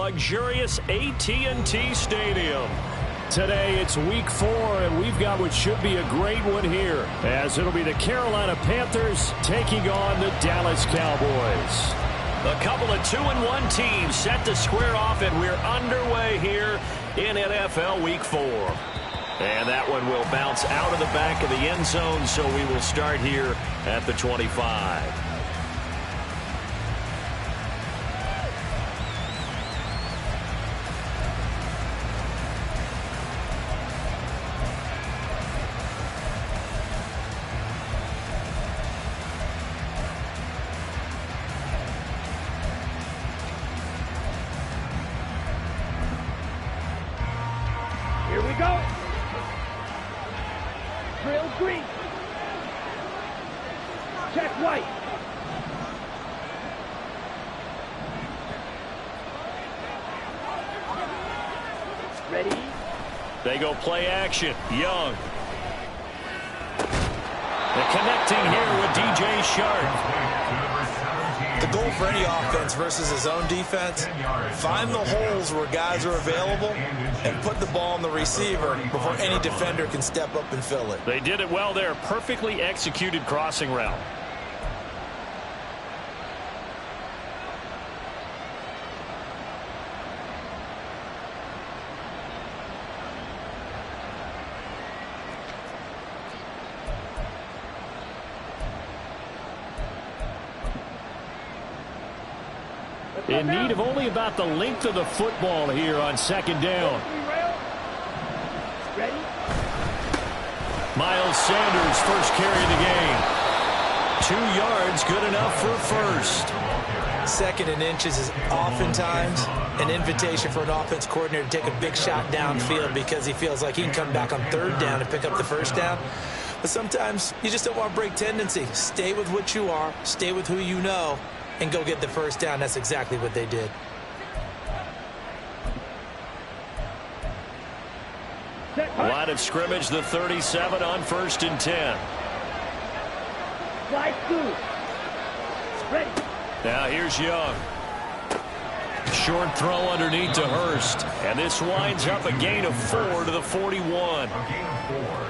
luxurious AT&T Stadium. Today it's week 4, and we've got what should be a great one here, as it'll be the Carolina Panthers taking on the Dallas Cowboys. A couple of 2-1 teams set to square off, and we're underway here in NFL Week 4. And that one will bounce out of the back of the end zone, so we will start here at the 25. Here we go. Drill green. Check white. Ready? They go play action. Young. They're connecting here with DJ Shark. The goal for any offense versus his own defense, find the holes where guys are available and put the ball on the receiver before any defender can step up and fill it. They did it well there. Perfectly executed crossing route. In need of only about the length of the football here on second down. Ready? Miles Sanders, first carry of the game. 2 yards, good enough for first. 2nd and inches is oftentimes an invitation for an offense coordinator to take a big shot downfield because he feels like he can come back on 3rd down and pick up the first down. But sometimes you just don't want to break tendency. Stay with what you are, stay with who you know, and go get the first down. That's exactly what they did. Line of scrimmage, the 37 on 1st and 10. Slide through. Ready. Now here's Young. Short throw underneath to Hurst. And this winds up a gain of 4 to the 41.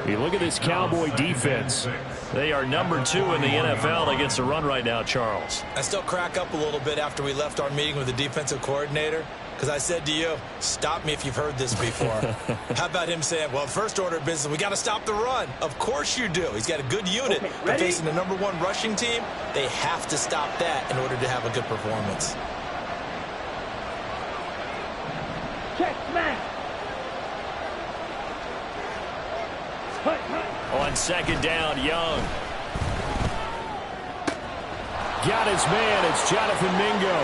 You look at this Cowboy defense. They are number 2 in the NFL against the run right now, Charles. I still crack up a little bit after we left our meeting with the defensive coordinator, because I said to you, stop me if you've heard this before. How about him saying, well, first order of business, we got to stop the run. Of course you do. He's got a good unit. Okay, but facing the number 1 rushing team, they have to stop that in order to have a good performance. check smash. On second down, Young. Got his man. It's Jonathan Mingo.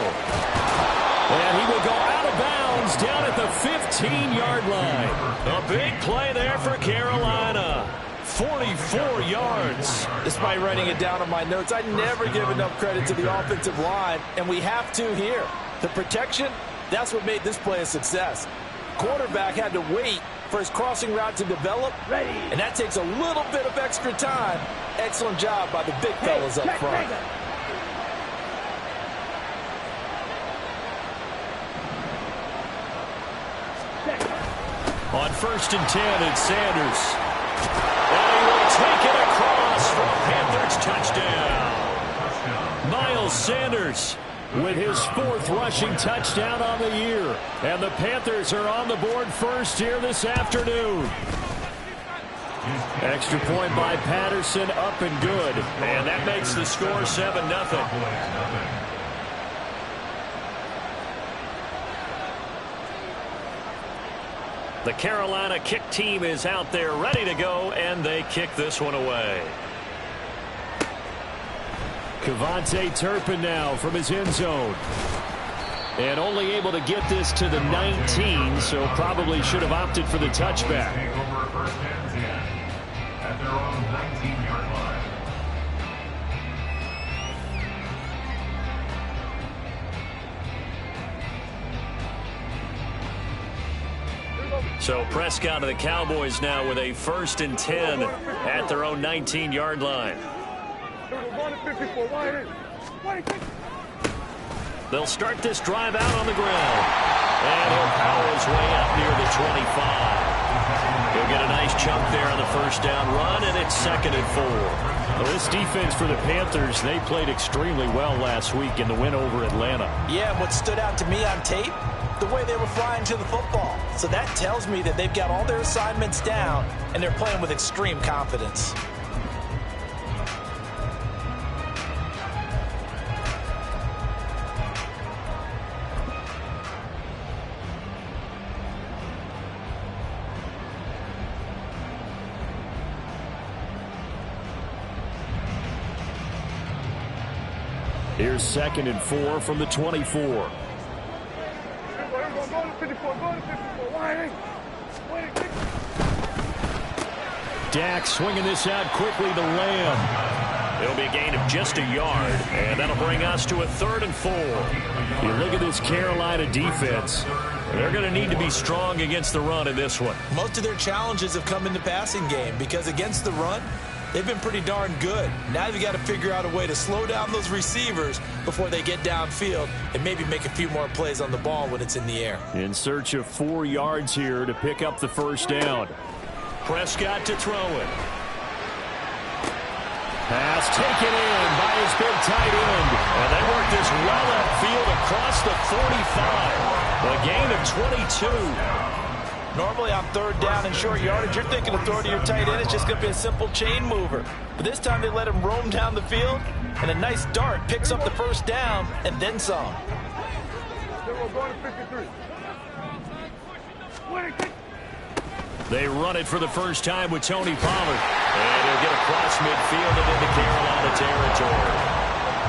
And he will go out of bounds down at the 15-yard line. A big play there for Carolina. 44 yards. Despite writing it down on my notes, I never give enough credit to the offensive line, and we have to here. The protection, that's what made this play a success. Quarterback had to wait for his crossing route to develop, Ready. And that takes a little bit of extra time. Excellent job by the big fellas up front. On 1st and 10, it's Sanders. And he will take it across for a Panthers touchdown. Miles Sanders with his 4th rushing touchdown on the year. And the Panthers are on the board first here this afternoon. Extra point by Patterson, up and good. And that makes the score 7-0. The Carolina kick team is out there ready to go, and they kick this one away. Kevontae Turpin now from his end zone. And only able to get this to the 19, so probably should have opted for the touchback. At their own 19-yard line. So Prescott of the Cowboys now with a 1st and 10 at their own 19-yard line. They'll start this drive out on the ground. He'll get a nice chunk there on the first down run, and it's 2nd and 4. Well, this defense for the Panthers, they played extremely well last week in the win over Atlanta. Yeah, and what stood out to me on tape, the way they were flying to the football. So that tells me that they've got all their assignments down, and they're playing with extreme confidence. Here's 2nd and 4 from the 24. Dak swinging this out quickly to Lamb. It'll be a gain of just a yard, and that'll bring us to a 3rd and 4. You look at this Carolina defense. They're going to need to be strong against the run in this one. Most of their challenges have come in the passing game because against the run, they've been pretty darn good. Now you've got to figure out a way to slow down those receivers before they get downfield and maybe make a few more plays on the ball when it's in the air. In search of 4 yards here to pick up the first down. Prescott to throw it. Pass taken in by his big tight end. And they work this well upfield across the 45. A gain of 22. Normally on 3rd down and short yardage, you're thinking of throwing to your tight end. It's just going to be a simple chain mover. But this time they let him roam down the field, and a nice dart picks up the first down and then some. They run it for the first time with Tony Pollard. And he'll get across midfield and into Carolina territory.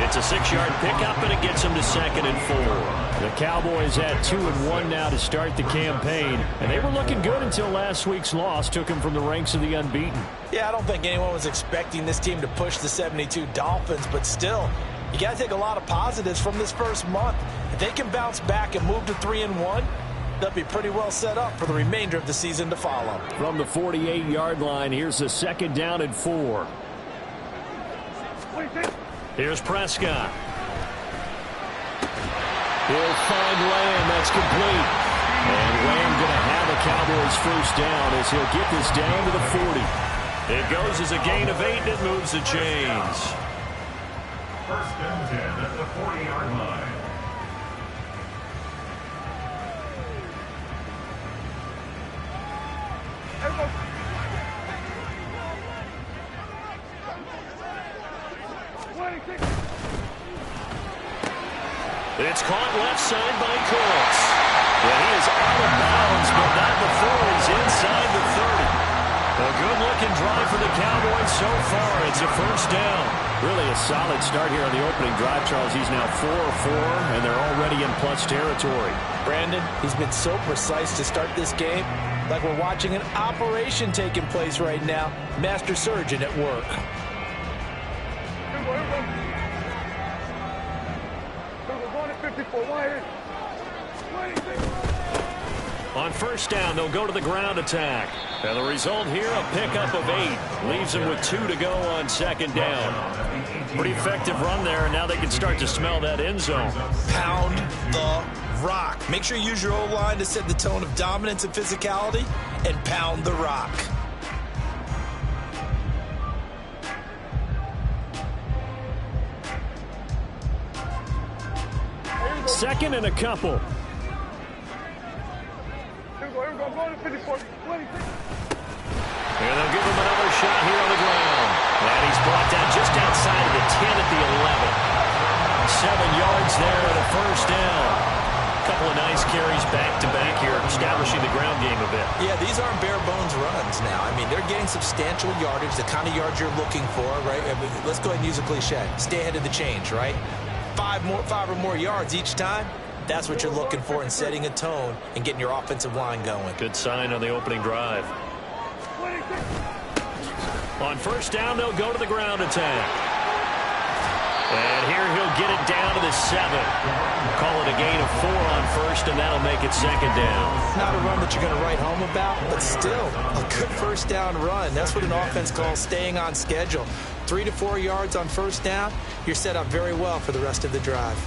It's a 6-yard pickup, and it gets him to 2nd and 4. The Cowboys had 2-1 now to start the campaign, and they were looking good until last week's loss took them from the ranks of the unbeaten. Yeah, I don't think anyone was expecting this team to push the 72 Dolphins, but still, you got to take a lot of positives from this first month. If they can bounce back and move to 3-1, they'll be pretty well set up for the remainder of the season to follow. From the 48-yard line, here's the 2nd down and 4. Here's Prescott. He'll find Lamb. That's complete. And Lamb going to have a Cowboys first down as he'll get this down to the 40. It goes as a gain of 8, and it moves the chains. 1st and 10 at the 40-yard line. It's caught left side by Cooks. And he is out of bounds, but not before he's inside the 30. A good-looking drive for the Cowboys so far. It's a first down. Really a solid start here on the opening drive, Charles. He's now 4 of 4, and they're already in plus territory. Brandon, he's been so precise to start this game, like we're watching an operation taking place right now. Master surgeon at work. On first down, they'll go to the ground attack. And the result here, a pickup of 8. Leaves them with 2 to go on 2nd down. Pretty effective run there, and now they can start to smell that end zone. Pound the rock. Make sure you use your O-line to set the tone of dominance and physicality, and pound the rock. Second and a couple. And they'll give him another shot here on the ground. And he's brought down just outside of the 10 at the 11. 7 yards there and a first down. A couple of nice carries back-to-back here, establishing the ground game a bit. Yeah, these aren't bare-bones runs now. I mean, they're getting substantial yardage, the kind of yards you're looking for, right? I mean, let's go ahead and use a cliche. Stay ahead of the change, right? 5 or more yards each time. That's what you're looking for in setting a tone and getting your offensive line going. Good sign on the opening drive. On first down, they'll go to the ground attack. And here he'll get it down to the 7. Call it a gain of 4 on first, and that'll make it 2nd down. Not a run that you're going to write home about, but still a good first down run. That's what an offense calls staying on schedule. 3 to 4 yards on first down, you're set up very well for the rest of the drive.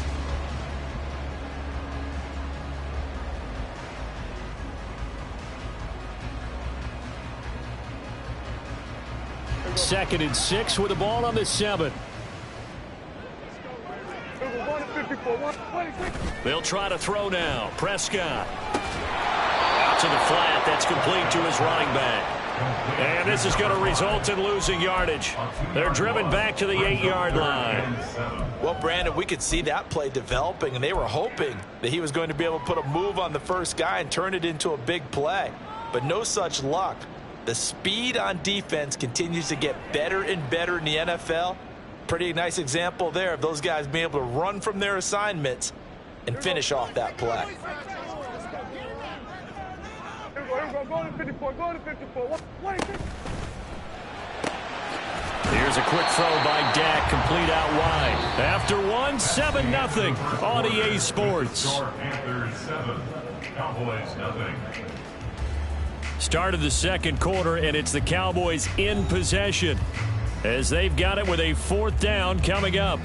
2nd and 6 with the ball on the 7. They'll try to throw now. Prescott. Out to the flat. That's complete to his running back. And this is going to result in losing yardage. They're driven back to the 8-yard line. Well, Brandon, we could see that play developing, and they were hoping that he was going to be able to put a move on the first guy and turn it into a big play. But no such luck. The speed on defense continues to get better and better in the NFL. Pretty nice example there of those guys being able to run from their assignments and finish off that play. Here's a quick throw by Dak, complete out wide. After 1, 7-0 on EA Sports. Start of the 2nd quarter, and it's the Cowboys in possession as they've got it with a 4th down coming up.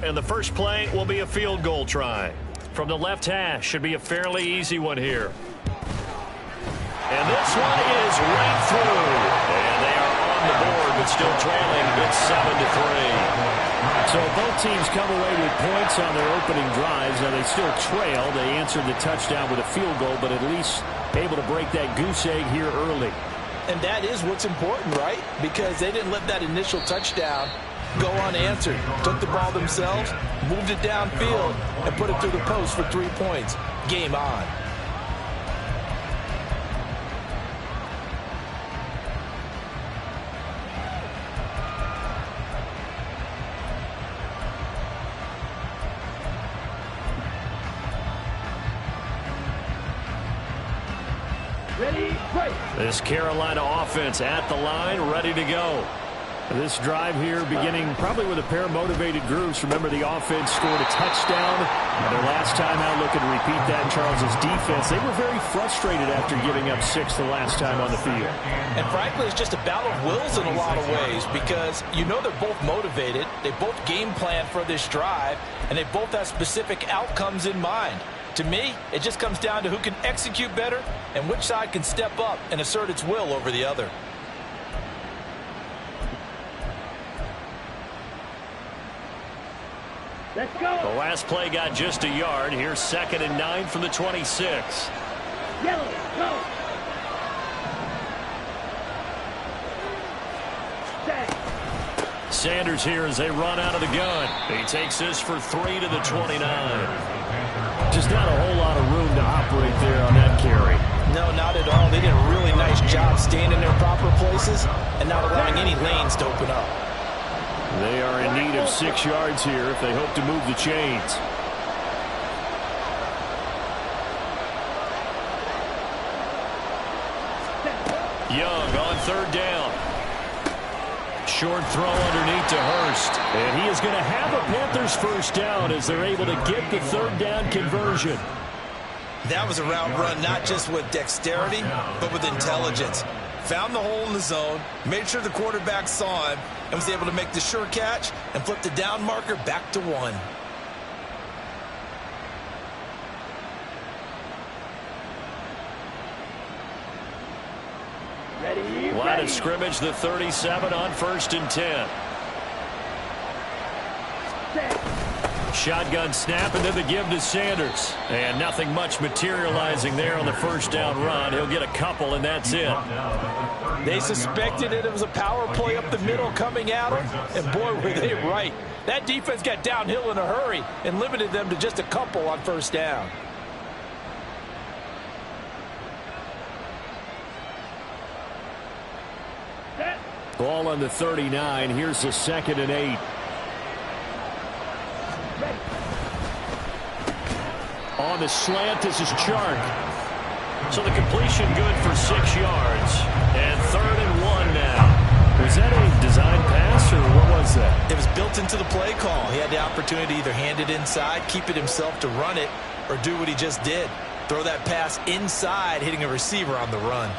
And the first play will be a field goal try. From the left hash, should be a fairly easy one here. And this one is right through. And they are on the board, but still trailing. It's 7-3. So both teams come away with points on their opening drives. Now they still trail. They answered the touchdown with a field goal, but at least able to break that goose egg here early. And that is what's important, right? Because they didn't let that initial touchdown go unanswered. Took the ball themselves, moved it downfield, and put it through the post for 3 points. Game on. This Carolina offense at the line, ready to go. This drive here beginning probably with a pair of motivated groups. Remember, the offense scored a touchdown. Their last time out, looking to repeat that. Charles's defense, they were very frustrated after giving up 6 the last time on the field. And frankly, it's just a battle of wills in a lot of ways because you know they're both motivated. They both game plan for this drive, and they both have specific outcomes in mind. To me, it just comes down to who can execute better and which side can step up and assert its will over the other. Let's go. The last play got just a yard. Here's 2nd and 9 from the 26. Yellow, go. Sanders here as they run out of the gun. He takes this for 3 to the 29. Just not a whole lot of room to operate there on that carry. No, not at all. They did a really nice job staying in their proper places and not allowing any lanes to open up. They are in need of 6 yards here if they hope to move the chains. Young on 3rd down. Short throw underneath to Hurst. And he is going to have a Panthers 1st down as they're able to get the 3rd down conversion. That was a route run not just with dexterity, but with intelligence. Found the hole in the zone, made sure the quarterback saw him, and was able to make the sure catch and flip the down marker back to 1. Line of scrimmage, the 37 on 1st and 10. Shotgun snap, and then the give to Sanders. And nothing much materializing there on the 1st down run. He'll get a couple, and that's it. They suspected it was a power play up the middle coming at them, and boy, were they right. That defense got downhill in a hurry and limited them to just a couple on 1st down. Ball on the 39. Here's the 2nd and 8. On the slant, this is Chark. So the completion good for 6 yards. And 3rd and 1 now. Was that a design pass, or what was that? It was built into the play call. He had the opportunity to either hand it inside, keep it himself to run it, or do what he just did. Throw that pass inside, hitting a receiver on the run.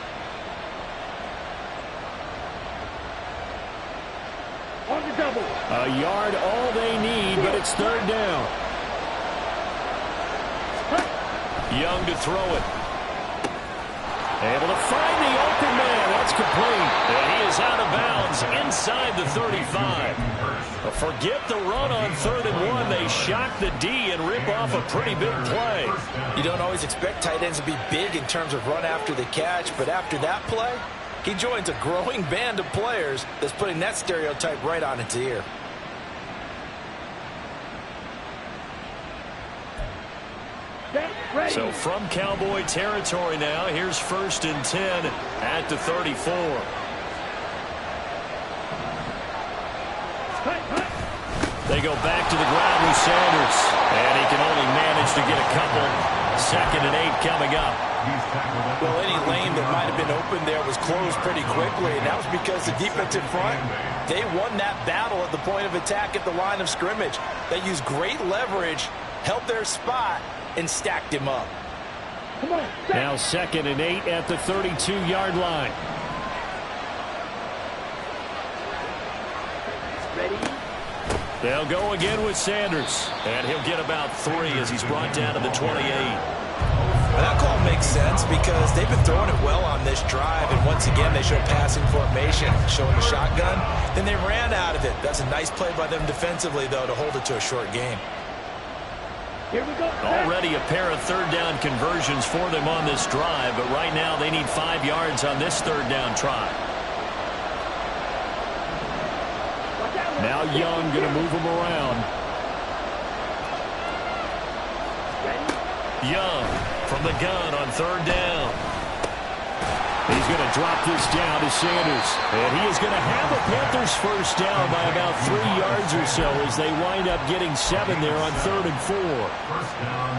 On the double. A yard, all they need, but it's 3rd down. Young to throw it. Able to find the open man. That's complete. And he is out of bounds inside the 35. Forget the run on 3rd and 1. They shock the D and rip off a pretty big play. You don't always expect tight ends to be big in terms of run after the catch, but after that play, he joins a growing band of players that's putting that stereotype right on its ear. So from Cowboy territory now, here's 1st and 10 at the 34. They go back to the ground with Sanders, and he can only manage to get a couple. 2nd and 8 coming up. Well, any lane that might have been open there was closed pretty quickly, and that was because the defensive front, they won that battle at the point of attack at the line of scrimmage. They used great leverage, held their spot, and stacked him up. Now 2nd and 8 at the 32-yard line. Ready? They'll go again with Sanders, and he'll get about 3 as he's brought down to the 28. Well, that call makes sense because they've been throwing it well on this drive, and once again they show passing formation, showing the shotgun. Then they ran out of it. That's a nice play by them defensively, though, to hold it to a short game. Here we go. Already a pair of 3rd down conversions for them on this drive, but right now they need 5 yards on this 3rd down try. Now Young going to move him around. Young from the gun on 3rd down. He's going to drop this down to Sanders. And he is going to have the Panthers 1st down by about 3 yards or so as they wind up getting 7 there on 3rd and 4.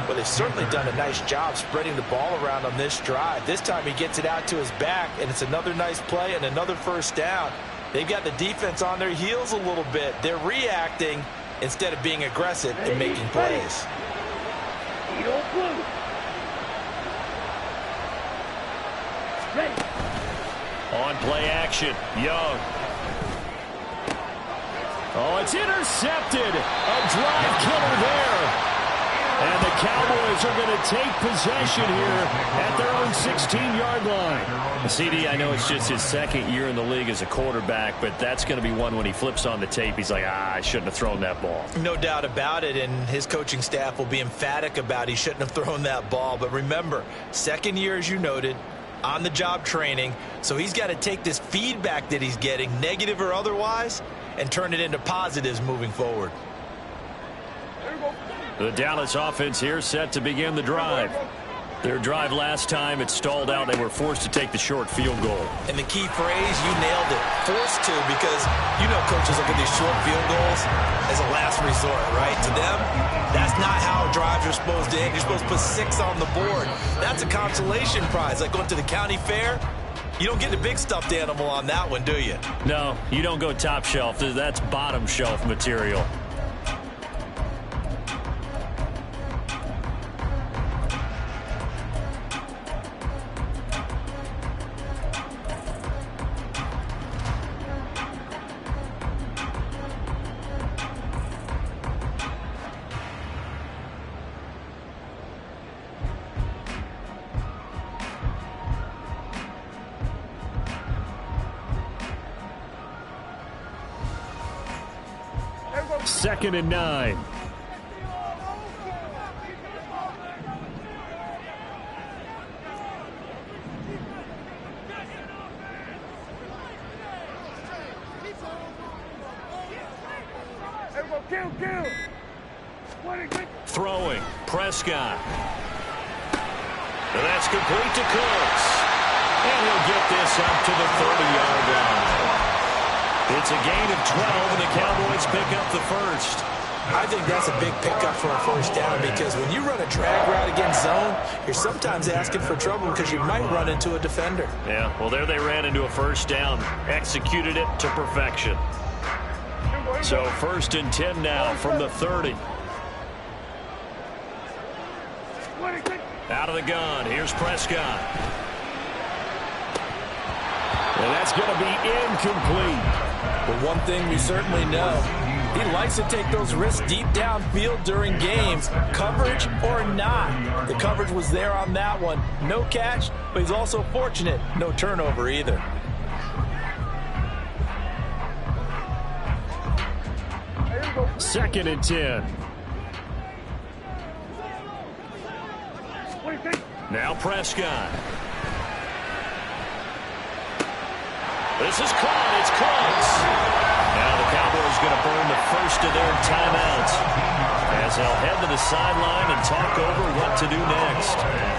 Well, they've certainly done a nice job spreading the ball around on this drive. This time he gets it out to his back, and it's another nice play and another 1st down. They've got the defense on their heels a little bit. They're reacting instead of being aggressive and making plays. On play action, Young. Oh, it's intercepted. A drive killer there. And the Cowboys are going to take possession here at their own 16-yard line. CD, I know it's just his 2nd year in the league as a quarterback, but that's going to be one when he flips on the tape. He's like, I shouldn't have thrown that ball. No doubt about it, and his coaching staff will be emphatic about he shouldn't have thrown that ball. But remember, 2nd year, as you noted, on-the-job training, so he's got to take this feedback that he's getting, negative or otherwise, and turn it into positives moving forward. The Dallas offense here set to begin the drive. Their drive last time, it stalled out. They were forced to take the short field goal. And the key phrase, you nailed it, forced to, because you know coaches look at these short field goals as a last resort, right? To them, that's not how drives are supposed to end. You're supposed to put 6 on the board. That's a consolation prize, like going to the county fair. You don't get the big stuffed animal on that one, do you? No, you don't go top shelf. That's bottom shelf material. Second and 9. Throwing, Prescott. And that's complete to Cooks. And he'll get this up to the 30-yard line. It's a gain of 12, and the Cowboys pick up the 1st. I think that's a big pickup for a 1st down because when you run a drag route against zone, you're sometimes asking for trouble because you might run into a defender. Yeah, well, there they ran into a 1st down. Executed it to perfection. So 1st and 10 now from the 30. Out of the gun. Here's Prescott. And that's going to be incomplete. But one thing we certainly know, he likes to take those risks deep downfield during games, coverage or not. The coverage was there on that one. No catch, but he's also fortunate. No turnover either. 2nd and 10. Now Prescott. This is caught. It's close. Now the Cowboys going to burn the first of their timeouts as they'll head to the sideline and talk over what to do next.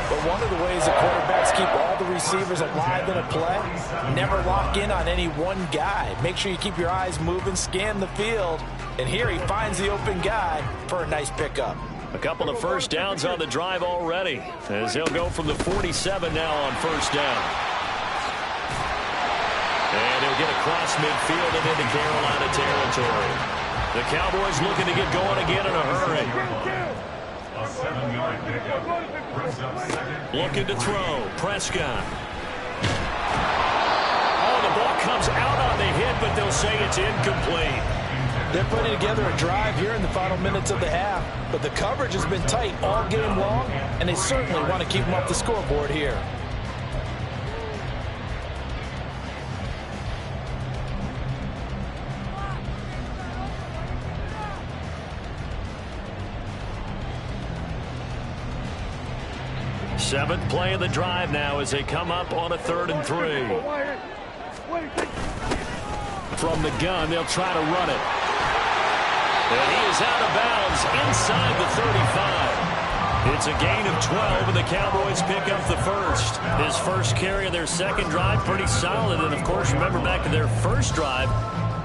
But one of the ways the quarterbacks keep all the receivers alive in a play, never lock in on any one guy. Make sure you keep your eyes moving, scan the field, and here he finds the open guy for a nice pickup. A couple of first downs on the drive already as they'll go from the 47 now on first down. And he'll get across midfield and into Carolina territory. The Cowboys looking to get going again in a hurry. A 7-yard pickup. Brings up 2nd. Looking to throw. Prescott. Oh, the ball comes out on the hit, but they'll say it's incomplete. They're putting together a drive here in the final minutes of the half, but the coverage has been tight all game long, and they certainly want to keep them off the scoreboard here. Seventh play of the drive now as they come up on a 3rd and 3. From the gun, they'll try to run it. And he is out of bounds inside the 35. It's a gain of 12, and the Cowboys pick up the first. His first carry of their second drive, pretty solid. And, of course, remember back to their first drive,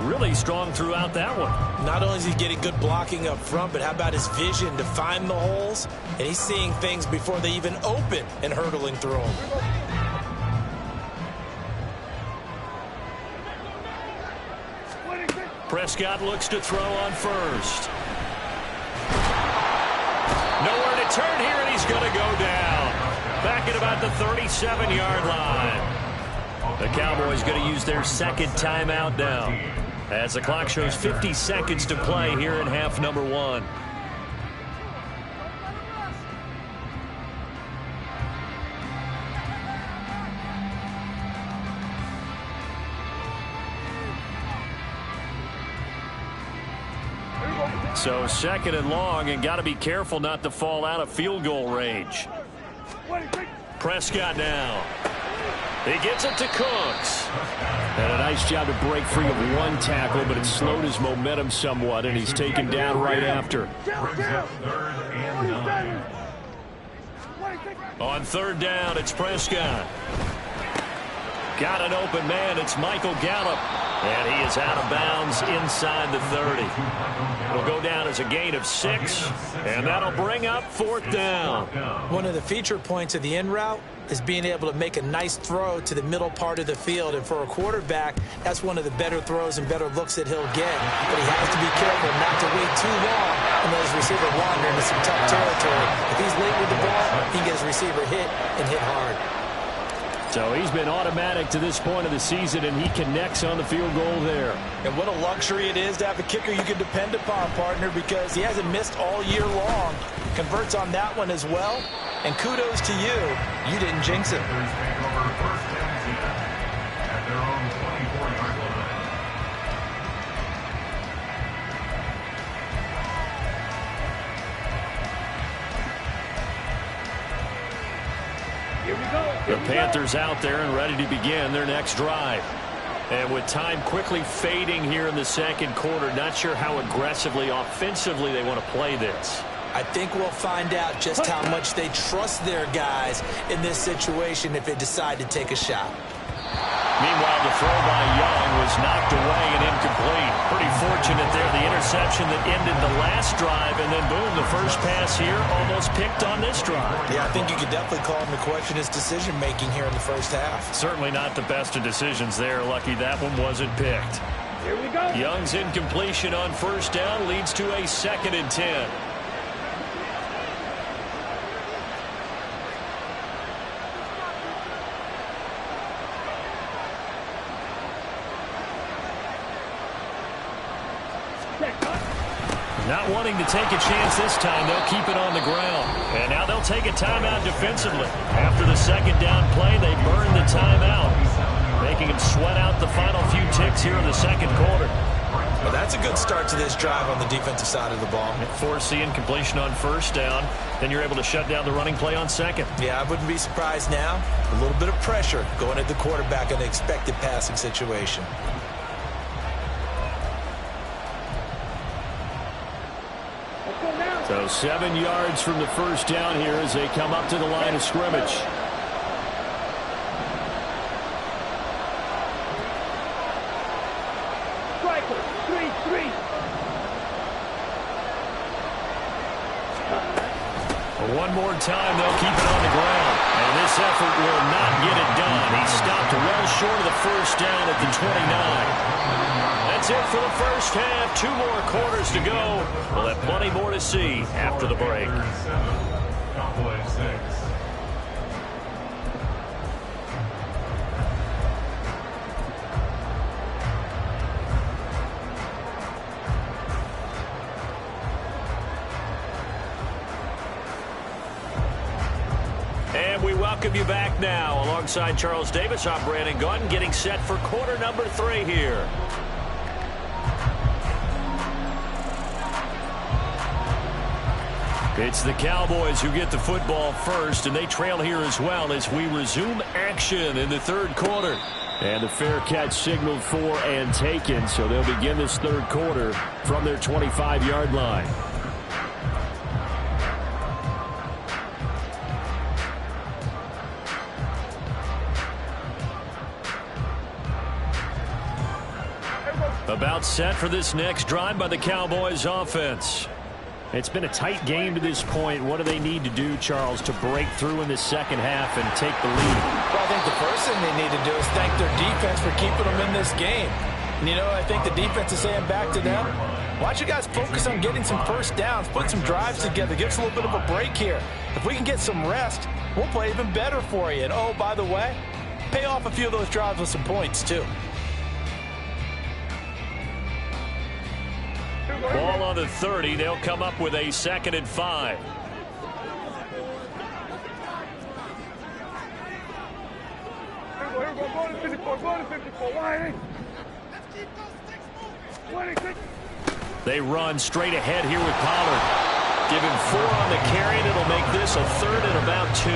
really strong throughout that one. Not only is he getting good blocking up front, but how about his vision to find the holes? And he's seeing things before they even open and hurtling through them. Prescott looks to throw on first. Nowhere to turn here, and he's going to go down. Back at about the 37-yard line. The Cowboys going to use their second timeout now, as the clock shows 50 seconds to play here in half number 1. So 2nd and long, and got to be careful not to fall out of field goal range. Prescott now. He gets it to Cooks. And a nice job to break free of one tackle, but it slowed his momentum somewhat, and he's taken down right after. On 3rd down, it's Prescott. Got an open man. It's Michael Gallup. And he is out of bounds inside the 30. It'll go down as a gain of 6, and that'll bring up 4th down. One of the feature points of the in route is being able to make a nice throw to the middle part of the field. And for a quarterback, that's one of the better throws and better looks that he'll get. But he has to be careful not to wait too long and let his receiver wander into some tough territory. If he's late with the ball, he can get his receiver hit and hit hard. So he's been automatic to this point of the season, and he connects on the field goal there. And what a luxury it is to have a kicker you can depend upon, partner, because he hasn't missed all year long. Converts on that one as well. And kudos to you. You didn't jinx it. The Panthers out there and ready to begin their next drive. And with time quickly fading here in the second quarter, not sure how aggressively, offensively they want to play this. I think we'll find out just how much they trust their guys in this situation if they decide to take a shot. Meanwhile, the throw by Young was knocked away and incomplete. Pretty fortunate there, the interception that ended the last drive, and then boom, the first pass here almost picked on this drive. Yeah, I think you could definitely call him to question his decision-making here in the first half. Certainly not the best of decisions there. Lucky that one wasn't picked. Here we go. Young's incompletion on first down leads to a 2nd and 10. Not wanting to take a chance this time, they'll keep it on the ground. And now they'll take a timeout defensively. After the second down play, they burn the timeout, making them sweat out the final few ticks here in the second quarter. Well, that's a good start to this drive on the defensive side of the ball. Foreseeing completion on first down. Then you're able to shut down the running play on second. Yeah, I wouldn't be surprised now. A little bit of pressure going at the quarterback in an expected passing situation. So 7 yards from the first down here as they come up to the line of scrimmage. Striker, 3-3. One more time, they'll keep it on the ground. And this effort will not get it done. He stopped well short of the first down at the 29. That's it for the first half. 2 more quarters to go. We'll have plenty more to see after the break. Cowboys 6. And we welcome you back now. Alongside Charles Davis, I'm Brandon Gaudin, getting set for quarter number 3 here. It's the Cowboys who get the football first, and they trail here as well as we resume action in the third quarter. And the fair catch signaled for and taken, so they'll begin this third quarter from their 25-yard line. About set for this next drive by the Cowboys offense. It's been a tight game to this point. What do they need to do, Charles, to break through in the second half and take the lead? Well, I think the first thing they need to do is thank their defense for keeping them in this game. And, you know, I think the defense is saying back to them, why don't you guys focus on getting some first downs, put some drives together, give us a little bit of a break here. If we can get some rest, we'll play even better for you. And, oh, by the way, pay off a few of those drives with some points, too. Ball on the 30. They'll come up with a 2nd and 5. They run straight ahead here with Pollard. Give him 4 on the carry, and it'll make this a 3rd and about 2.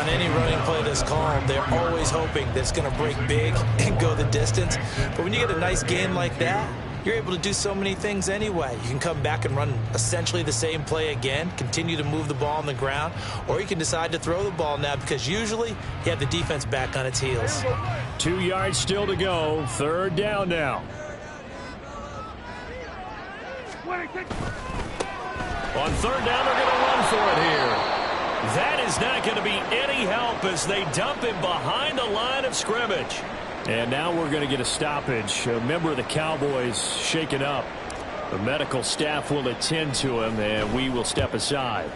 On any running play that's called, they're always hoping that it's going to break big and go the distance. But when you get a nice game like that, you're able to do so many things anyway. You can come back and run essentially the same play again, continue to move the ball on the ground, or you can decide to throw the ball now because usually you have the defense back on its heels. 2 yards still to go. 3rd down now. On 3rd down, they're going to run for it here. That is not going to be any help as they dump him behind the line of scrimmage. And now we're going to get a stoppage. A member of the Cowboys shaken up. The medical staff will attend to him, and we will step aside.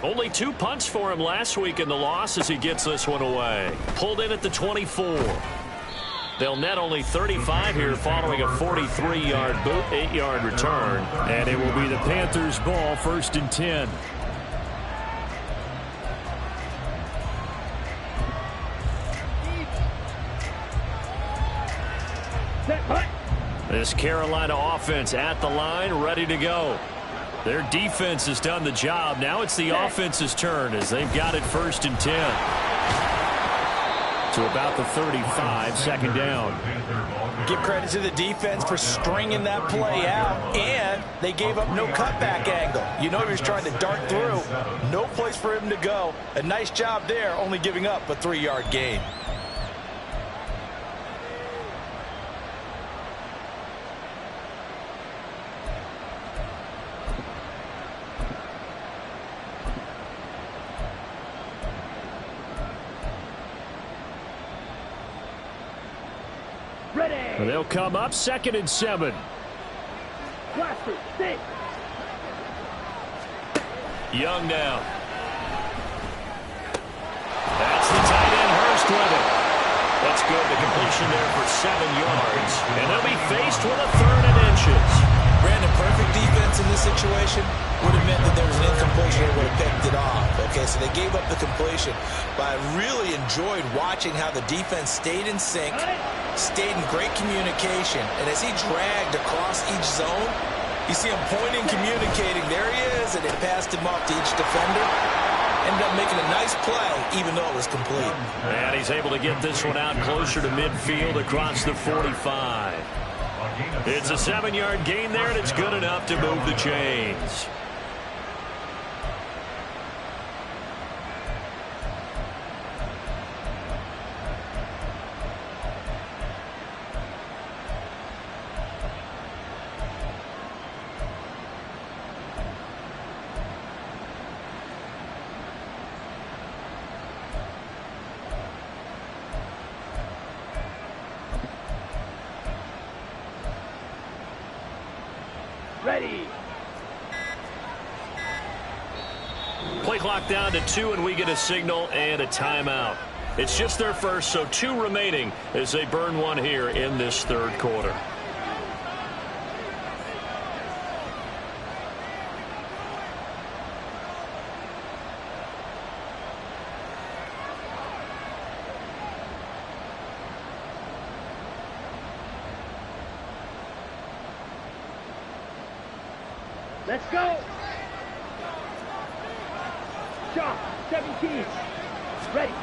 Only 2 punts for him last week in the loss as he gets this one away. Pulled in at the 24. They'll net only 35 here following a 43-yard boot, 8-yard return. And it will be the Panthers' ball, 1st and 10. This Carolina offense at the line, ready to go. Their defense has done the job. Now it's the offense's turn as they've got it 1st and 10. To about the 35, 2nd down. Give credit to the defense for stringing that play out, and they gave up no cutback angle. You know he was trying to dart through. No place for him to go. A nice job there, only giving up a 3-yard gain. They'll come up 2nd and 7. Young now. That's the tight end, Hurst with it. That's good. The completion there for 7 yards. And they'll be faced with a 3rd and inches. Brandon, perfect defense in this situation would have meant that there was an incompletion that would have picked it off. Okay, so they gave up the completion. But I really enjoyed watching how the defense stayed in sync, stayed in great communication. And as he dragged across each zone, you see him pointing, communicating. There he is, and it passed him off to each defender. Ended up making a nice play, even though it was complete. And he's able to get this one out closer to midfield across the 45. It's a 7-yard gain there, and it's good enough to move the chains. Ready. Play clock down to 2, and we get a signal and a timeout. It's just their first, so 2 remaining as they burn one here in this third quarter. Let's go. Shot. 17. Ready.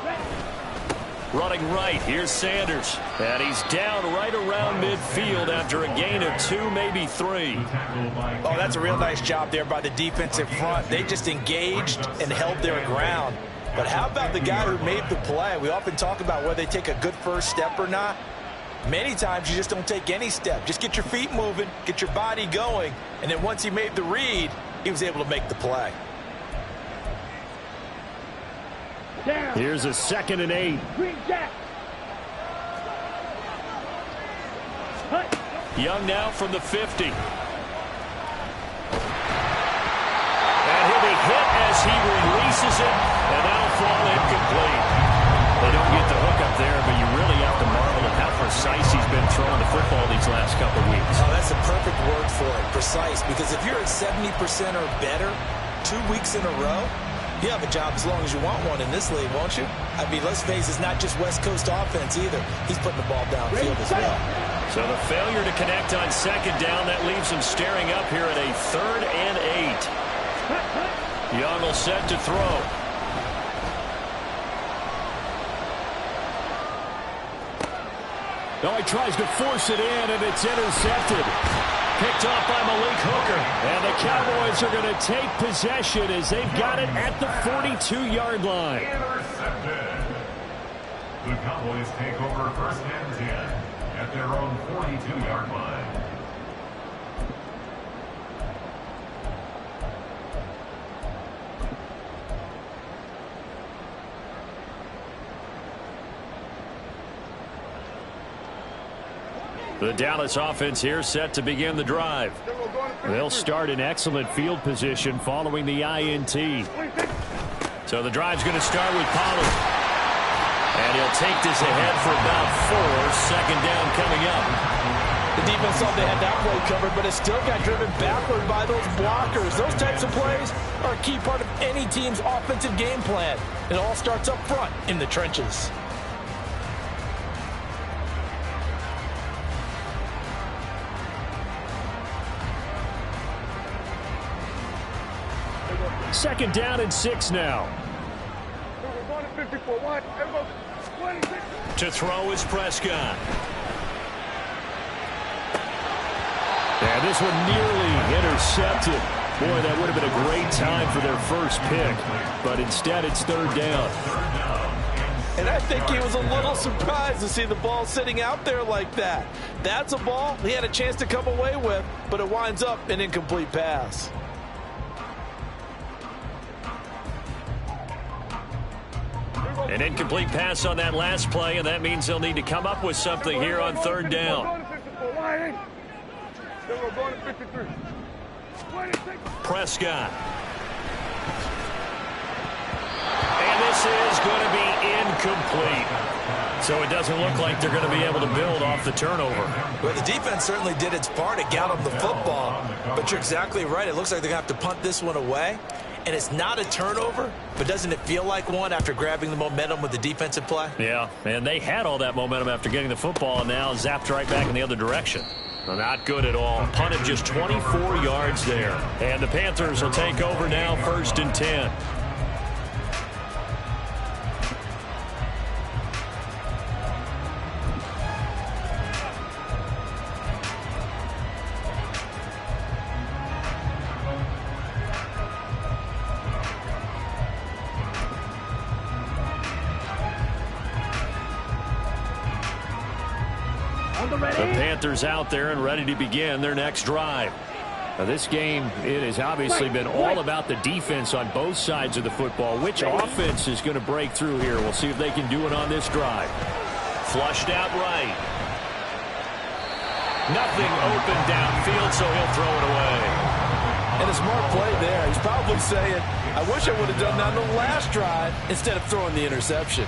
Running right, here's Sanders. And he's down right around midfield after a gain of 2, maybe 3. Oh, that's a real nice job there by the defensive front. They just engaged and held their ground. But how about the guy who made the play? We often talk about whether they take a good first step or not. Many times you just don't take any step. Just get your feet moving, get your body going, and then once he made the read, he was able to make the play. Down. Here's a 2nd and 8. Green Jack. Hut. Young now from the 50. And he'll be hit as he releases it, and that'll fall incomplete. They don't get the hook up there, but you really have to marvel at how precise he's been throwing the football these last couple weeks. Oh, that's a perfect word for it, precise, because if you're at 70% or better 2 weeks in a row, you have a job as long as you want one in this league, won't you? I mean, let's face it, it's not just West Coast offense either. He's putting the ball downfield as well. So the failure to connect on 2nd down, that leaves him staring up here at a 3rd and 8. Young will set to throw. No, he tries to force it in, and it's intercepted. Picked off by Malik Hooker. And the Cowboys are going to take possession as they've got it at the 42-yard line. Intercepted. The Cowboys take over 1st and 10 at their own 42-yard line. The Dallas offense here set to begin the drive. They'll start in excellent field position following the INT. So the drive's going to start with Pollard. And he'll take this ahead for about 4. 2nd down coming up. The defense thought they had that play covered, but it still got driven backward by those blockers. Those types of plays are a key part of any team's offensive game plan. It all starts up front in the trenches. Second down and 6 now. To throw is Prescott. And this one nearly intercepted. Boy, that would have been a great time for their first pick. But instead, it's 3rd down. And I think he was a little surprised to see the ball sitting out there like that. That's a ball he had a chance to come away with, but it winds up an incomplete pass. An incomplete pass on that last play, and that means they'll need to come up with something here on 3rd down. Prescott. And this is going to be incomplete. So it doesn't look like they're going to be able to build off the turnover. Well, the defense certainly did its part to get them the football. But you're exactly right. It looks like they're going to have to punt this one away. and it's not a turnover, but doesn't it feel like one after grabbing the momentum with the defensive play? Yeah, and they had all that momentum after getting the football, and now zapped right back in the other direction. Well, not good at all. Punted just 24 yards there. And the Panthers will take over now, 1st and 10. The Panthers out there and ready to begin their next drive. Now this game, it has obviously been all about the defense on both sides of the football. Which offense is going to break through here? We'll see if they can do it on this drive. Flushed out right. Nothing open downfield, so he'll throw it away. And a smart play there. He's probably saying, I wish I would have done that on the last drive instead of throwing the interception.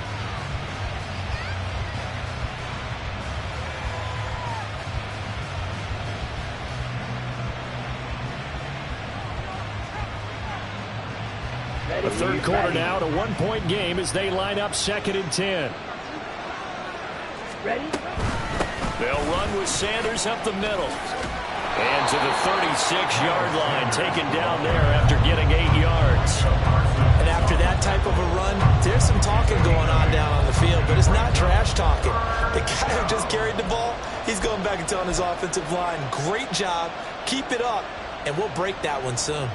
The third quarter now, a one-point game as they line up 2nd and 10. Ready? They'll run with Sanders up the middle. And to the 36-yard line, taken down there after getting 8 yards. And after that type of a run, there's some talking going on down on the field, but it's not trash talking. The guy who just carried the ball, he's going back and telling his offensive line, great job, keep it up, and we'll break that one soon.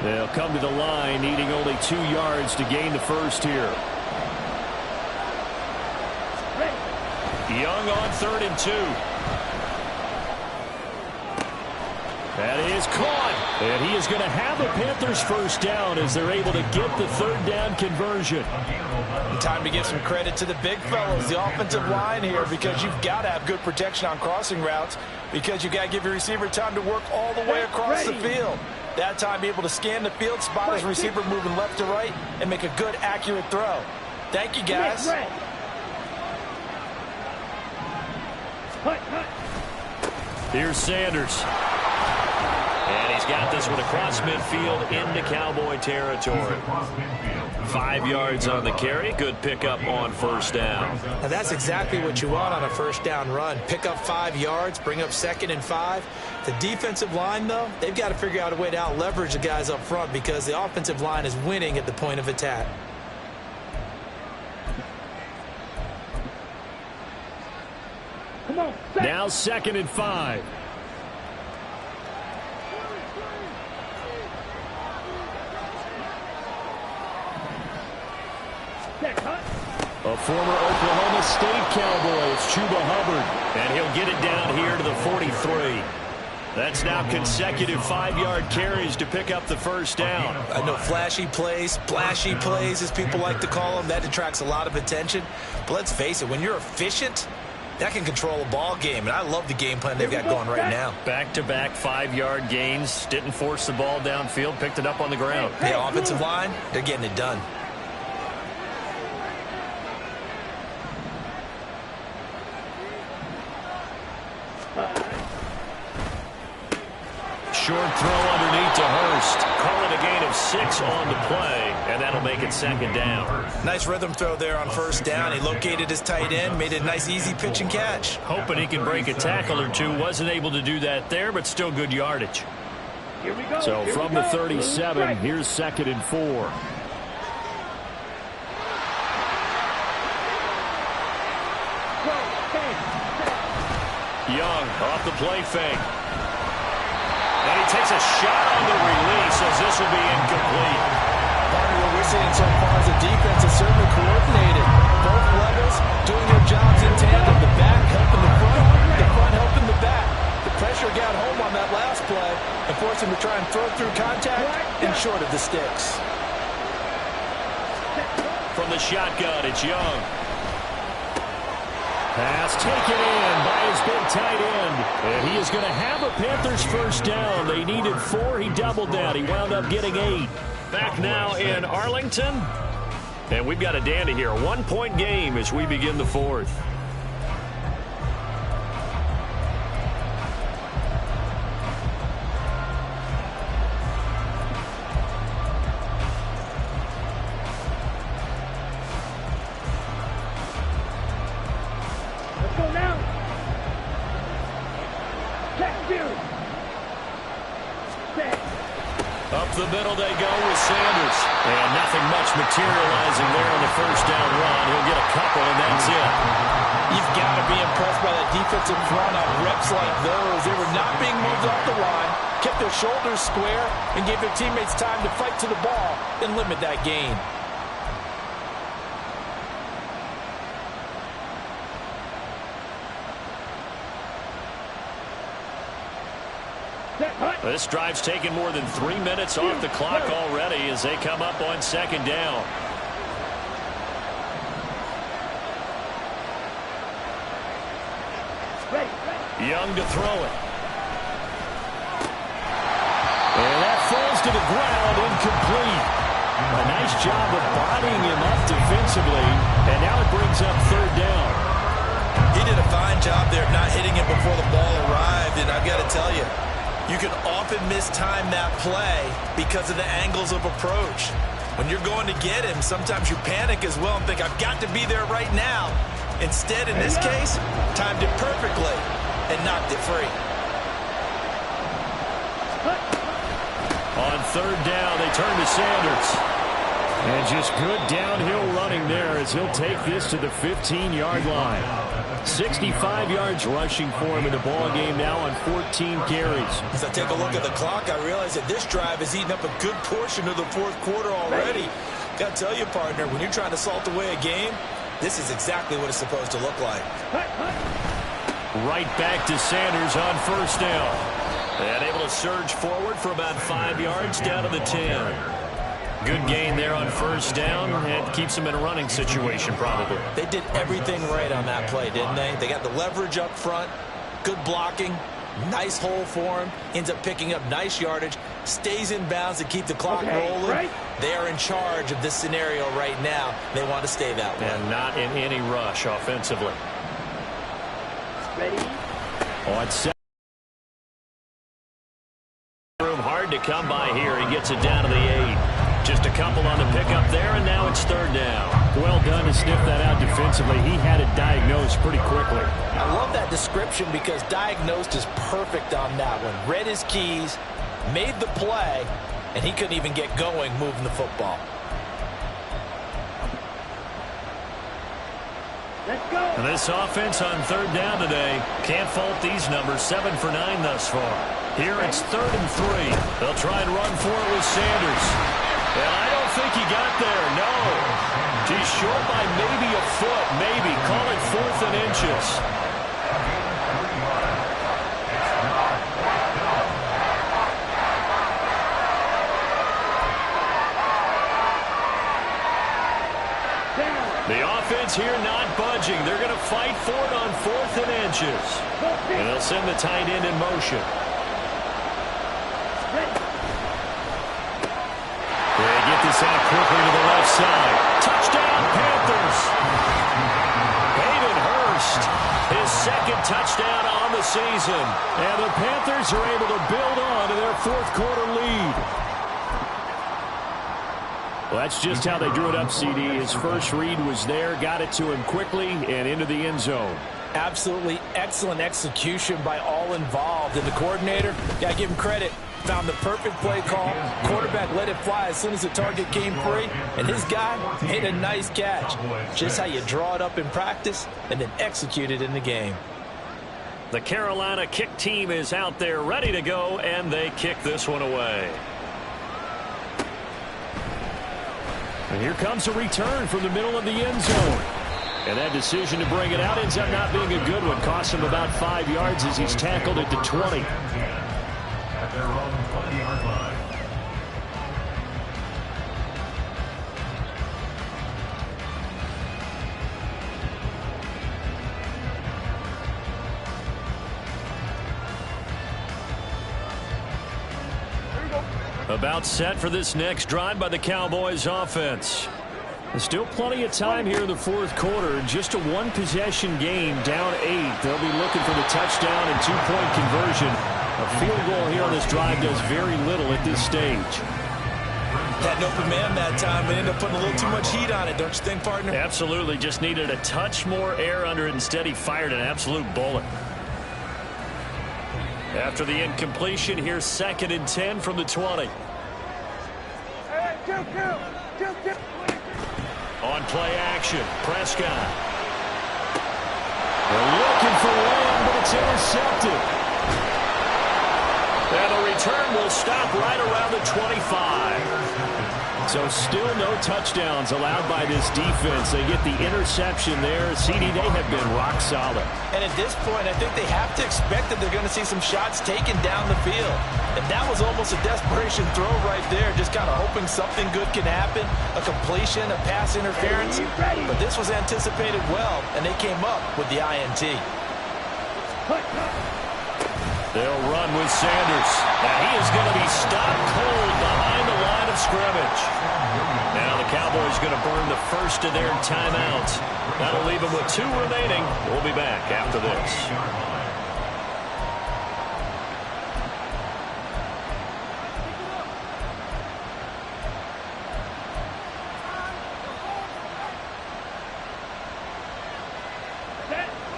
They'll come to the line, needing only 2 yards to gain the first here. Young on 3rd and 2. That is caught. And he is going to have the Panthers first down as they're able to get the 3rd down conversion. And time to give some credit to the big fellows, the offensive line here, because you've got to have good protection on crossing routes, because you've got to give your receiver time to work all the way across the field. That time, be able to scan the field, spot his receiver moving left to right, and make a good, accurate throw. Thank you, guys. Here's Sanders. And he's got this one across midfield into Cowboy territory. 5 yards on the carry. Good pickup on first down. Now that's exactly what you want on a first down run. Pick up 5 yards, bring up 2nd and 5. The defensive line, though, they've got to figure out a way to out-leverage the guys up front because the offensive line is winning at the point of attack. Come on. Now 2nd and 5. A former Oklahoma State Cowboy, it's Chuba Hubbard, and he'll get it down here to the 43. That's now consecutive 5-yard carries to pick up the first down. I know flashy plays, splashy plays, as people like to call them, that attracts a lot of attention. But let's face it, when you're efficient, that can control a ball game, and I love the game plan they've got going right now. Back-to-back 5-yard gains, didn't force the ball downfield, picked it up on the ground. The offensive line, they're getting it done. Short throw underneath to Hurst. Call it a gain of 6 on the play, and that'll make it 2nd down. Nice rhythm throw there on first down. He located his tight end, made it a nice, easy pitch and catch. Hoping he can break a tackle or two. Wasn't able to do that there, but still good yardage. Here we go. So from the 37, here's 2nd and 4. Young off the play fake. And he takes a shot on the release as this will be incomplete. Barney, what we're seeing so far is the defense is certainly coordinated. Both levels doing their jobs in tandem. The back helping the front helping the back. The pressure got home on that last play and forced him to try and throw through contact and short of the sticks. From the shotgun, it's Young. Pass taken in by his big tight end. And he is going to have a Panthers first down. They needed 4. He doubled that. He wound up getting 8. Back now in Arlington. And we've got a dandy here. 1-point game as we begin the 4th. Let's go now. Check you. Set. Up the middle they go with Sanders. And nothing much materializing there on the first down run. He'll get a couple, and that's it. You've got to be impressed by that defensive front on reps like those. They were not being moved off the line, kept their shoulders square, and gave their teammates time to fight to the ball and limit that gain. This drive's taken more than 3 minutes off the clock already as they come up on second down. Young to throw it. And that falls to the ground, incomplete. A nice job of bodying him up defensively, and now it brings up third down. He did a fine job there of not hitting it before the ball arrived, and I've got to tell you, you can often mistime that play because of the angles of approach. When you're going to get him, sometimes you panic as well and think, I've got to be there right now. Instead, in this case, timed it perfectly and knocked it free. On third down, they turn to Sanders. And just good downhill running there as he'll take this to the 15-yard line. 65 yards rushing for him in the ball game now on 14 carries. As I take a look at the clock, I realize that this drive has eaten up a good portion of the fourth quarter already. Got to tell you, partner, when you're trying to salt away a game, this is exactly what it's supposed to look like. Right back to Sanders on first down. And able to surge forward for about 5 yards down to the 10. Good gain there on first down, and keeps them in a running situation probably. They did everything right on that play, didn't they? They got the leverage up front, good blocking, nice hole for him, ends up picking up nice yardage, stays in bounds to keep the clock rolling. Right. They are in charge of this scenario right now. They want to stay that way. And not in any rush offensively. Ready? On set. Hard to come by here. He gets it down to the 8. Just a couple on the pickup there, and now it's third down. Well done to sniff that out defensively. He had it diagnosed pretty quickly. I love that description because diagnosed is perfect on that one. Read his keys, made the play, and he couldn't even get going moving the football. Let's go. This offense on third down today, can't fault these numbers. 7 for 9 thus far. Here it's 3rd and 3. They'll try and run for it with Sanders. And I don't think he got there, no. He's short by maybe a foot, maybe. Call it 4th and inches. The offense here not budging. They're going to fight for it on 4th and inches. And they'll send the tight end in motion. They get this out quickly to the left side. Touchdown, Panthers. Hayden Hurst, his 2nd touchdown on the season. And the Panthers are able to build on to their 4th quarter lead. Well, that's just how they drew it up, CD. His first read was there, got it to him quickly, and into the end zone. Absolutely excellent execution by all involved. And the coordinator, got to give him credit, found the perfect play call. Quarterback let it fly as soon as the target came free, and his guy made a nice catch. Just how you draw it up in practice and then execute it in the game. The Carolina kick team is out there ready to go, and they kick this one away. And here comes a return from the middle of the end zone. And that decision to bring it out ends up not being a good one. Costs him about 5 yards as he's tackled at the 20. At their own 20-yard line. About set for this next drive by the Cowboys offense. There's still plenty of time here in the fourth quarter. Just a one-possession game, down 8. They'll be looking for the touchdown and two-point conversion. A field goal here on this drive does very little at this stage. Had an open man that time, but ended up putting a little too much heat on it, don't you think, partner? Absolutely. Just needed a touch more air under it. Instead, he fired an absolute bullet. After the incompletion, here's 2nd and 10 from the 20. On play action, Prescott. They're looking for one, but it's intercepted. And the return will stop right around the 25. So still no touchdowns allowed by this defense. They get the interception there. CD, they have been rock solid. And at this point, I think they have to expect that they're going to see some shots taken down the field. And that was almost a desperation throw right there, just kind of hoping something good can happen, a completion, a pass interference. But this was anticipated well, and they came up with the INT. They'll run with Sanders. And he is going to be stopped cold behind the line of scrimmage. Now the Cowboys going to burn the first of their timeouts. That'll leave them with 2 remaining. We'll be back after this.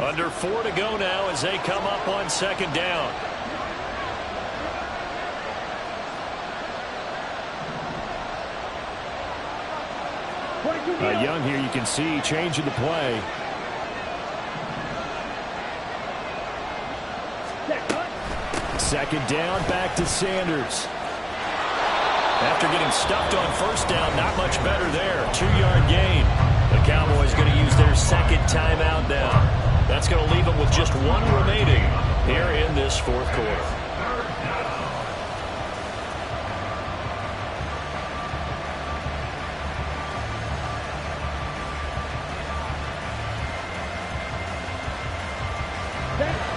Under 4 to go now as they come up on 2nd down. Young here, you can see changing the play. Second down, back to Sanders. After getting stuffed on first down, not much better there. 2-yard gain. The Cowboys going to use their 2nd timeout now. That's going to leave them with just 1 remaining here in this fourth quarter.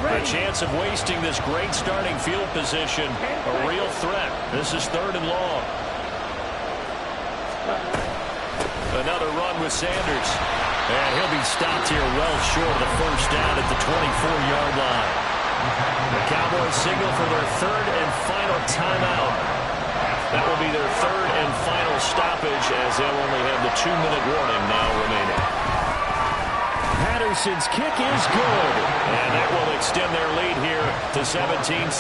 A chance of wasting this great starting field position. A real threat. This is 3rd and long. Another run with Sanders. And he'll be stopped here well short of the first down at the 24-yard line. The Cowboys signal for their 3rd and final timeout. That will be their 3rd and final stoppage as they'll only have the 2-minute warning now remaining. Patterson's kick is good. And that will extend their lead here to 17-6.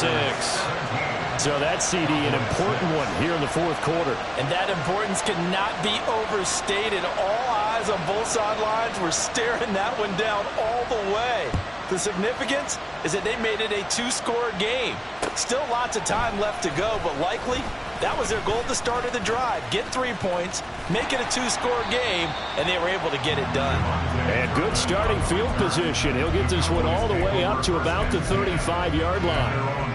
So that's, CD, an important one here in the fourth quarter. And that importance cannot be overstated. All eyes on both sidelines were staring that one down all the way. The significance is that they made it a 2-score game. Still lots of time left to go, but likely that was their goal at the start of the drive. Get 3 points, make it a 2-score game, and they were able to get it done. And good starting field position. He'll get this one all the way up to about the 35-yard line.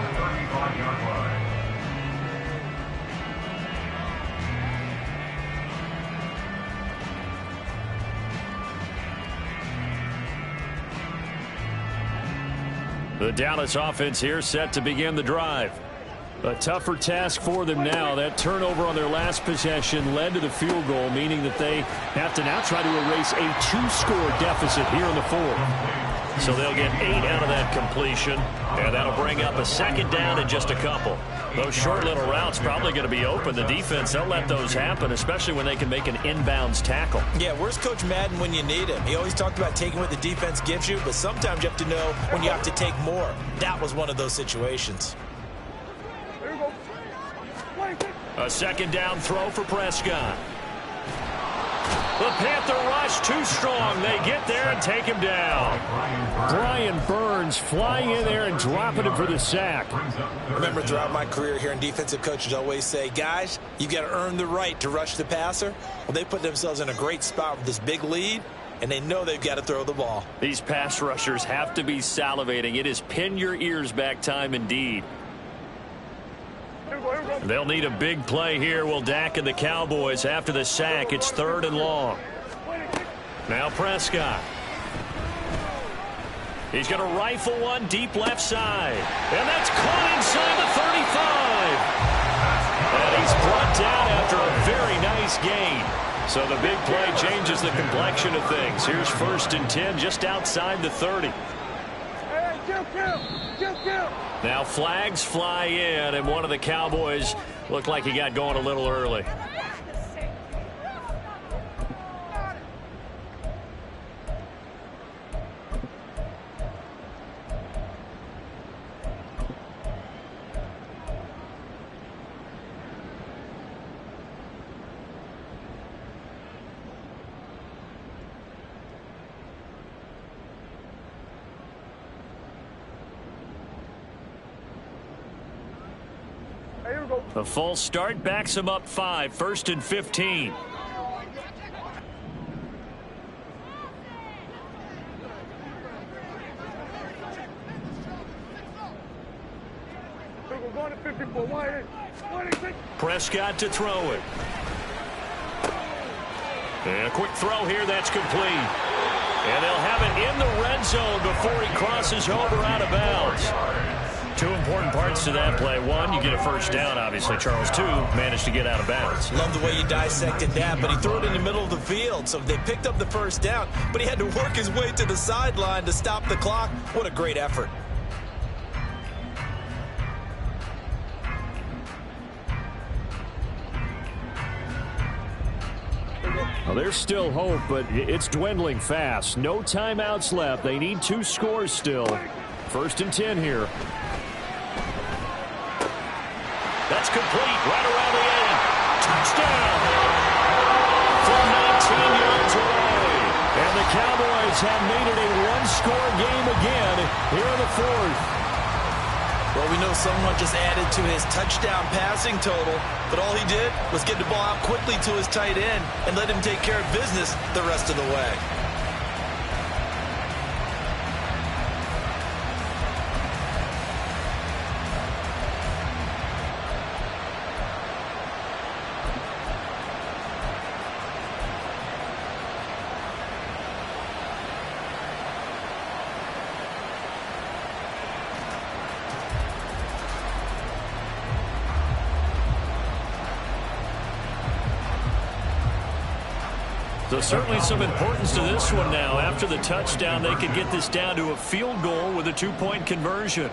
The Dallas offense here set to begin the drive. A tougher task for them now. That turnover on their last possession led to the field goal, meaning that they have to now try to erase a 2-score deficit here in the fourth. So they'll get 8 out of that completion, and that'll bring up a 2nd down in just a couple. Those short little routes probably going to be open. The defense, they'll let those happen, especially when they can make an inbounds tackle. Yeah, where's Coach Madden when you need him? He always talked about taking what the defense gives you, but sometimes you have to know when you have to take more. That was one of those situations. A 2nd down throw for Prescott. The Panther rush too strong. They get there and take him down. Brian Burns flying in there and dropping him for the sack. Remember, throughout my career here in defensive coaches always say, guys, you got to earn the right to rush the passer. Well, they put themselves in a great spot with this big lead, and they know they've got to throw the ball. These pass rushers have to be salivating. It is pin your ears back time indeed. They'll need a big play here. Will Dak and the Cowboys after the sack. It's 3rd and long. Now Prescott. He's going to rifle one deep left side. And that's caught inside the 35. And he's brought down after a very nice gain. So the big play changes the complexion of things. Here's 1st and 10 just outside the 30. Hey, kill. Now flags fly in, and one of the Cowboys looked like he got going a little early. A false start backs him up 5. 1st and 15. We're going to 54. Prescott to throw it. And a quick throw here that's complete. And they'll have it in the red zone before he crosses home or out of bounds. 2 important parts to that play. 1, you get a 1st down, obviously. Charles, 2, managed to get out of bounds. Love the way you dissected that, but he threw it in the middle of the field. So they picked up the 1st down, but he had to work his way to the sideline to stop the clock. What a great effort. Well, there's still hope, but it's dwindling fast. No timeouts left. They need 2 scores still. 1st and 10 here. That's complete right around the 8. Touchdown! From 19 yards away. And the Cowboys have made it a 1-score game again here in the 4th. Well, we know someone just added to his touchdown passing total, but all he did was get the ball out quickly to his tight end and let him take care of business the rest of the way. So certainly some importance to this one now. After the touchdown, they could get this down to a field goal with a 2-point conversion.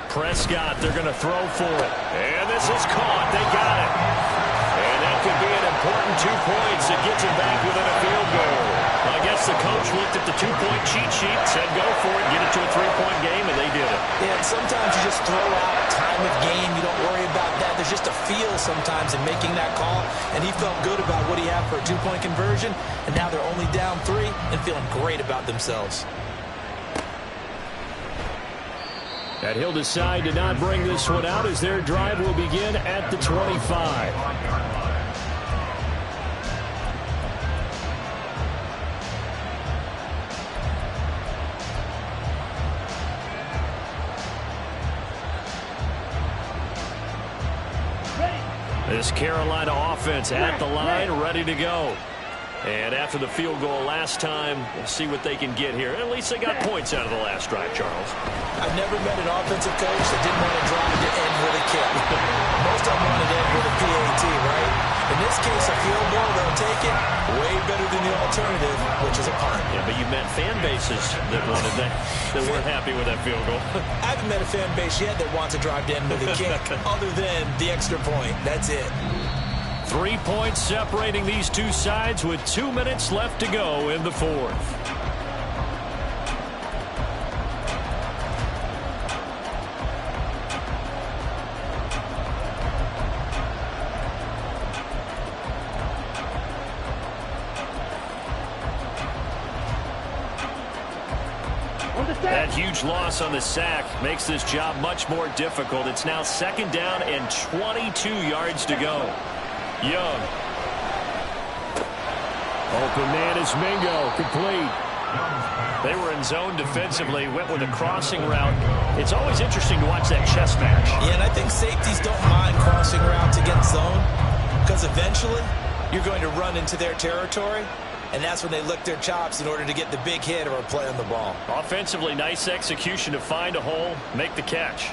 Prescott, they're going to throw for it. And this is caught. They got it. And that could be an important 2 points that gets them back within a field goal. I guess the coach looked at the 2-point cheat sheet, said go for it, get it to a 3-point game, and they did it. Yeah, and sometimes you just throw out time of game. You don't worry about that. There's just a feel sometimes in making that call, and he felt good about what he had for a 2-point conversion, and now they're only down 3 and feeling great about themselves. And he'll decide to not bring this one out as their drive will begin at the 25. This Carolina offense at the line, ready to go. And after the field goal last time, we'll see what they can get here. At least they got points out of the last drive, Charles. I've never met an offensive coach that didn't want to drive to end with a kick. Most of them wanted to end with a PAT, right? In this case, a field goal, they'll take it. Way better than the alternative, which is a punt. Yeah, but you met fan bases that wanted that weren't happy with that field goal. I haven't met a fan base yet that wants to drive to end with a kick other than the extra point. That's it. 3 points separating these two sides with 2 minutes left to go in the 4th. That huge loss on the sack makes this job much more difficult. It's now 2nd down and 22 yards to go. Young. Open man is Mingo. Complete. They were in zone defensively, went with a crossing route. It's always interesting to watch that chess match. Yeah, and I think safeties don't mind crossing routes against zone because eventually you're going to run into their territory, and that's when they lick their chops in order to get the big hit or a play on the ball. Offensively, nice execution to find a hole, make the catch.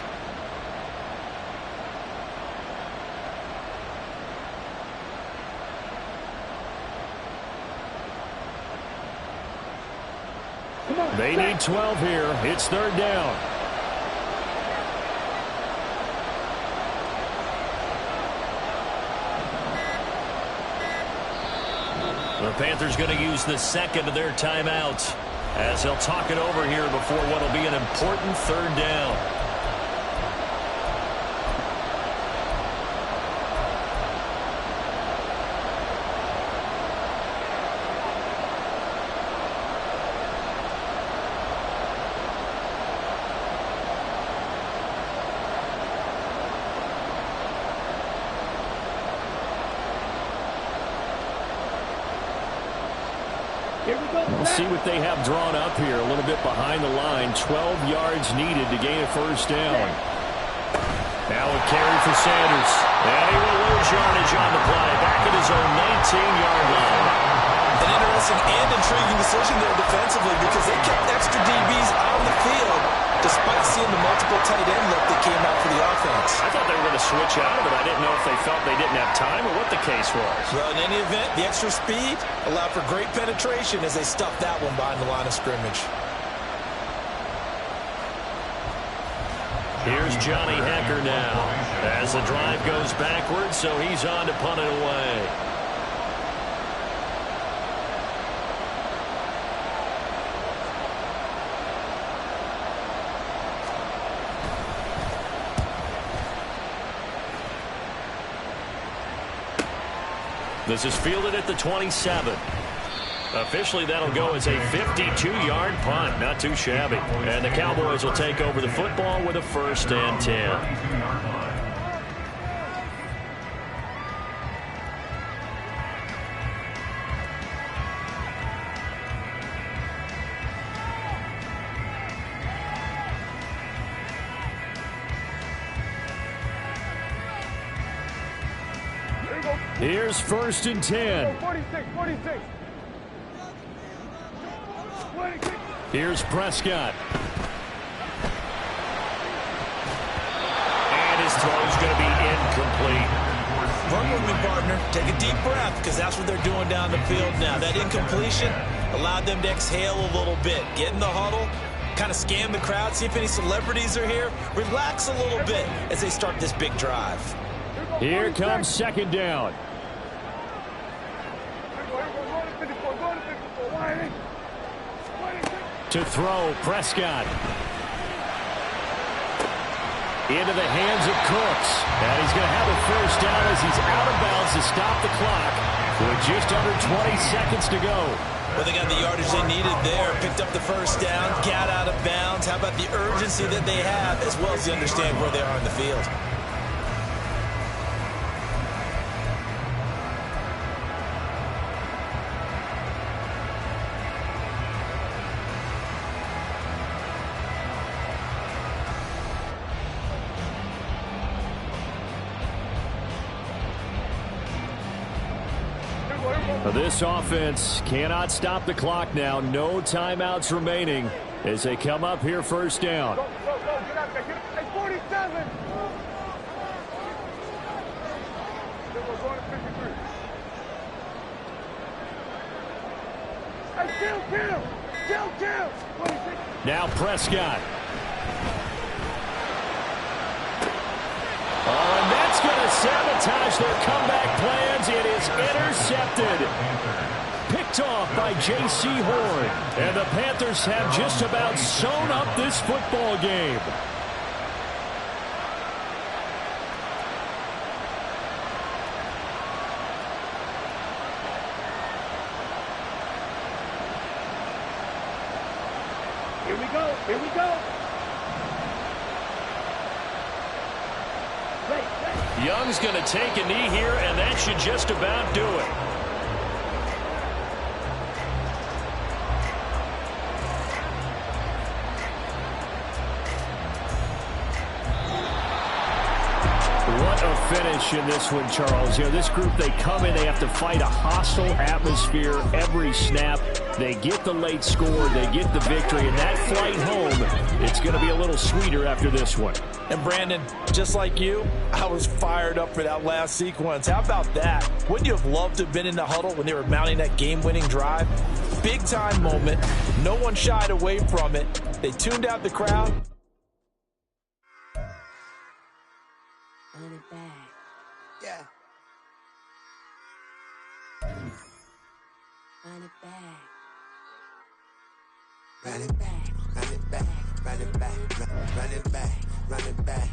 They need 12 here. It's third down. The Panthers going to use the second of their timeouts as they'll talk it over here before what will be an important third down. We'll see what they have drawn up here. A little bit behind the line. 12 yards needed to gain a first down. Now a carry for Sanders. And he will lose yardage on the play. Back at his own 19-yard line. An interesting and intriguing decision there defensively because they kept extra DBs on the field despite seeing the multiple tight end look that came out for the offense. I thought they were going to switch out of it. I didn't know if they felt they didn't have time or what the case was. Well, in any event, the extra speed allowed for great penetration as they stuffed that one behind the line of scrimmage. Here's Johnny Hecker now as the drive goes backwards, so he's on to punt it away. This is fielded at the 27. Officially, that'll go as a 52-yard punt. Not too shabby. And the Cowboys will take over the football with a 1st and 10. Here's 1st and 10. 46, 46. Here's Prescott. And his throw's going to be incomplete. Run with me, partner. Take a deep breath because that's what they're doing down the field now. That incompletion allowed them to exhale a little bit. Get in the huddle, kind of scan the crowd, see if any celebrities are here. Relax a little bit as they start this big drive. Here comes 2nd down. To throw, Prescott. Into the hands of Cooks. And he's going to have a 1st down as he's out of bounds to stop the clock with just under 20 seconds to go. Well, they got the yardage they needed there. Picked up the 1st down, got out of bounds. How about the urgency that they have as well as they understand where they are in the field? This offense cannot stop the clock now. No timeouts remaining as they come up here 1st down. Go, get out there. Hey, 47. Going to 53. Hey, kill. 26. Now Prescott. Oh, and that's going to sabotage their comeback plans. It is intercepted. Picked off by J.C. Horn. And the Panthers have just about sewn up this football game. Here we go. Young's going to take a knee here, and that should just about do it. What a finish in this one, Charles. You know, this group, they come in, they have to fight a hostile atmosphere every snap. They get the late score, they get the victory, and that flight home, it's going to be a little sweeter after this one. And Brandon, just like you, I was fired up for that last sequence. How about that? Wouldn't you have loved to have been in the huddle when they were mounting that game-winning drive? Big-time moment. No one shied away from it. They tuned out the crowd. Run it back. Yeah. Run it back. Run it back. Run it back. Run it back. Run it back. Run it back.